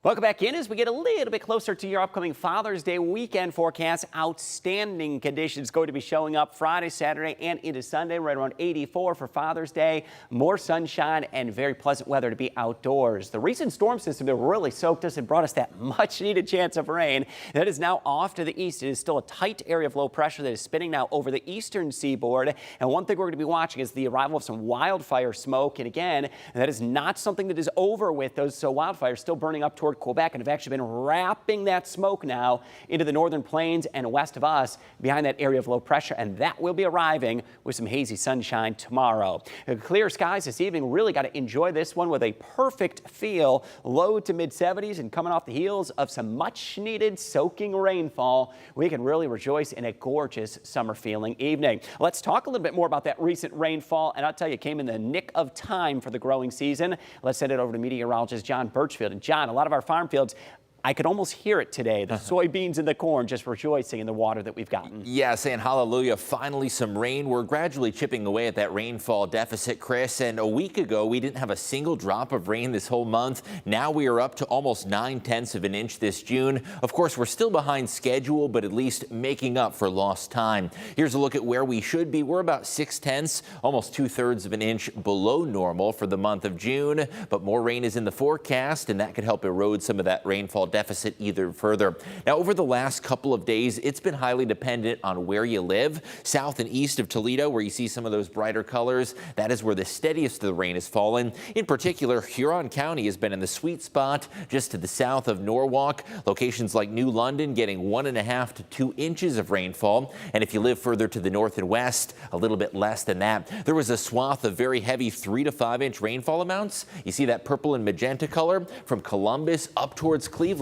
Welcome back in as we get a little bit closer to your upcoming Father's Day weekend forecast. Outstanding conditions going to be showing up Friday, Saturday, and into Sunday, right around 84 for Father's Day. More sunshine and very pleasant weather to be outdoors. The recent storm system that really soaked us and brought us that much needed chance of rain that is now off to the east. It is still a tight area of low pressure that is spinning now over the eastern seaboard. And one thing we're going to be watching is the arrival of some wildfire smoke. And again, that is not something that is over with. Those wildfires still burning up toward Quebec and have actually been wrapping that smoke now into the northern plains and west of us behind that area of low pressure, and that will be arriving with some hazy sunshine tomorrow. Clear skies this evening. Really got to enjoy this one with a perfect feel, low to mid 70s, and coming off the heels of some much needed soaking rainfall, we can really rejoice in a gorgeous summer feeling evening. Let's talk a little bit more about that recent rainfall, and I'll tell you, it came in the nick of time for the growing season. Let's send it over to meteorologist John Birchfield. And John, a lot of our farm fields, I could almost hear it today, the soybeans and the corn just rejoicing in the water that we've gotten. Yeah, saying hallelujah, finally some rain. We're gradually chipping away at that rainfall deficit, Chris, and a week ago we didn't have a single drop of rain this whole month. Now we are up to almost 9/10 of an inch this June. Of course, we're still behind schedule, but at least making up for lost time. Here's a look at where we should be. We're about 6/10, almost 2/3 of an inch below normal for the month of June, but more rain is in the forecast, and that could help erode some of that rainfall deficit either further. Now, over the last couple of days, it's been highly dependent on where you live. South and east of Toledo, where you see some of those brighter colors, that is where the steadiest of the rain has fallen. In particular, Huron County has been in the sweet spot just to the south of Norwalk. Locations like New London getting 1.5 to 2 inches of rainfall. And if you live further to the north and west, a little bit less than that. There was a swath of very heavy 3 to 5 inch rainfall amounts. You see that purple and magenta color from Columbus up towards Cleveland.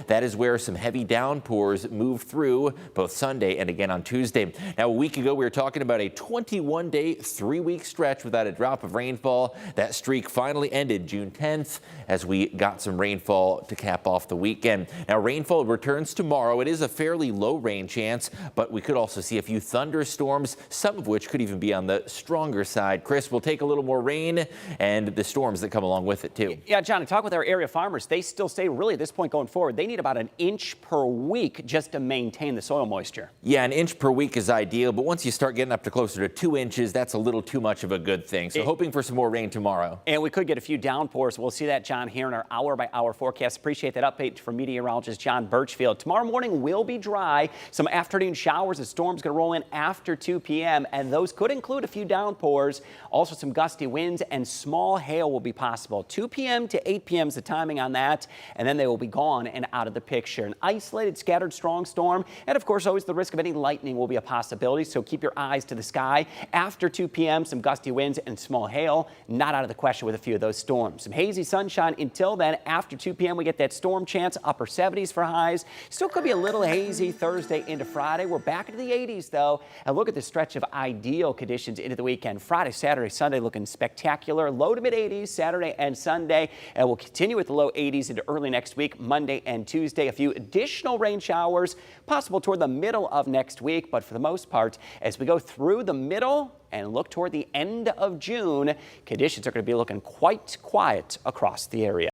That is where some heavy downpours moved through both Sunday and again on Tuesday. Now, a week ago, we were talking about a 21-day, 3-week stretch without a drop of rainfall. That streak finally ended June 10th as we got some rainfall to cap off the weekend. Now, rainfall returns tomorrow. It is a fairly low rain chance, but we could also see a few thunderstorms, some of which could even be on the stronger side. Chris, will take a little more rain and the storms that come along with it, too. Yeah, John, talk with our area farmers. They still say really at this point going forward, they need about an inch per week just to maintain the soil moisture. Yeah, an inch per week is ideal, but once you start getting up to closer to 2 inches, that's a little too much of a good thing. So hoping for some more rain tomorrow. And we could get a few downpours. We'll see that, John, here in our hour-by-hour forecast. Appreciate that update from meteorologist John Birchfield. Tomorrow morning will be dry. Some afternoon showers. The storm's going to roll in after 2 p.m., and those could include a few downpours. Also, some gusty winds and small hail will be possible. 2 p.m. to 8 p.m. is the timing on that, and then they will be gone and out of the picture. An isolated, scattered strong storm, and of course always the risk of any lightning will be a possibility, so keep your eyes to the sky. After 2 p.m. some gusty winds and small hail, not out of the question with a few of those storms. Some hazy sunshine until then. After 2 p.m. we get that storm chance, upper 70s for highs. Still could be a little hazy Thursday into Friday. We're back into the 80s though, and look at the stretch of ideal conditions into the weekend. Friday, Saturday, Sunday looking spectacular. Low to mid 80s Saturday and Sunday, and we'll continue with the low 80s into early next week, Monday and Tuesday. A few additional rain showers possible toward the middle of next week, but for the most part, as we go through the middle and look toward the end of June, conditions are going to be looking quite quiet across the area.